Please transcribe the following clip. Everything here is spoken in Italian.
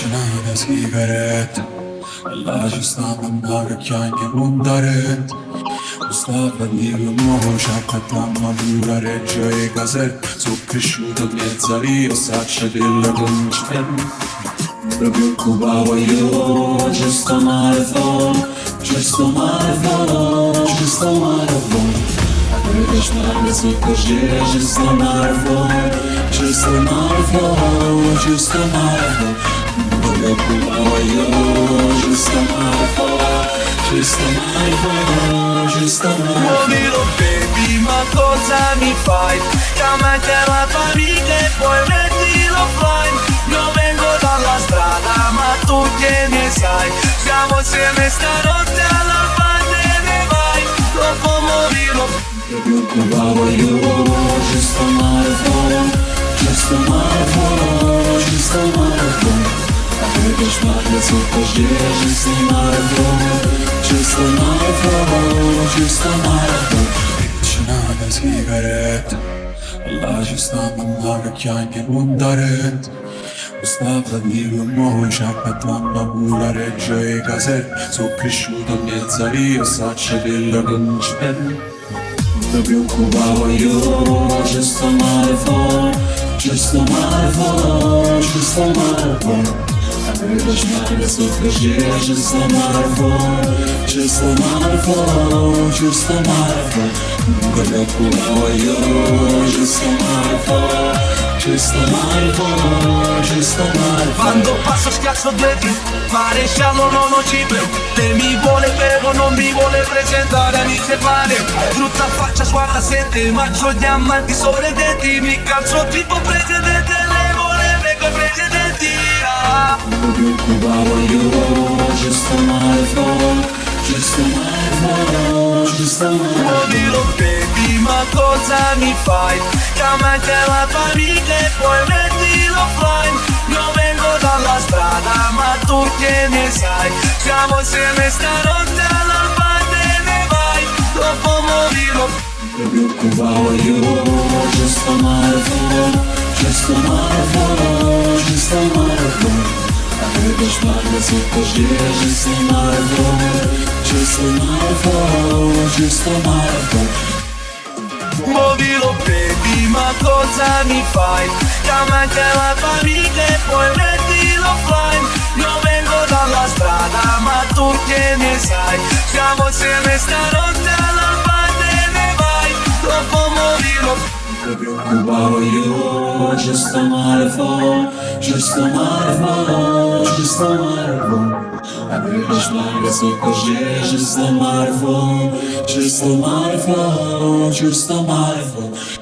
C'è sigaretta, alla ci stanno andare chianghe mondarette. Stava di nuovo, c'ha cattamma pure Reggio e Caserta. Sono cresciuto in mezzo a Rio, saccia della concetta. Mi preoccupavo io, c'è sto marathon, c'è sto marathon, c'è sto marathon. Adesso spargo su così, c'è sto marathon, c'è sto marathon, c'è sto marathon. Mi preoccupavo io, c'è sto marathon, c'è sto marathon, c'è sto marathon. Muovilo baby, ma cosa mi fai? Chiamati alla famiglia e poi mettilo offline. Io vengo dalla strada ma tu che ne sai? Siamo insieme stanotte alla parte ne vai. Dopo muovilo. Mi preoccupavo io, c'è sto marathon, c'è sto marathon, c'è sto marathon. Adesso spargo su così, c'è sto marathon, c'è sto marathon, c'è sto marathon. C'è una sigaretta, alla ci stanno andare chianghe mondarette. Stava di nuovo, c'ha cattamma pure Reggio e Caserta. Sono cresciuto in mezzo a Rio, saccia della concetta. Mi preoccupavo io, c'è sto marathon, c'è sto marathon, c'è sto marathon. Adesso spargo su così, c'è sto marathon, c'è sto marathon, c'è sto marathon. Mi preoccupavo io, c'è sto marathon, c'è sto marathon, c'è sto marathon. Quando passo schiaccio due più, maresciallo non ho cipro. Te mi vuole però non mi vuole presentare amici e pane. Brutta faccia guarda sente, ma c'ho diamanti sopra i denti. Mi calzo tipo presidente, lei vorrebbe coi presidenti. Mi preoccupavo io, c'è sto marathon, c'è sto marathon, c'è sto marathon. Muovilo baby, ma cosa mi fai? Chiamati alla famiglia e poi mettilo offline. Io vengo dalla strada ma tu che ne sai? Siamo insieme stanotte alla parte ne vai. Dopo muovilo. Mi preoccupavo io, c'è sto marathon, c'è sto marathon, c'è sto marathon. Adesso spargo su così, c'è sto marathon, c'è sto marathon, c'è sto marathon. Muovilo baby, ma cosa mi fai? Chiamati alla famiglia e poi mettilo offline. Io vengo dalla strada ma tu che ne sai? Siamo insieme stanotte alla parte ne vai. Dopo muovilo. Mi preoccupavo io, c'è sto marathon, c'è sto marathon, c'è sto marathon. Adesso spargo su così, c'è sto marathon, c'è sto marathon, c'è sto marathon.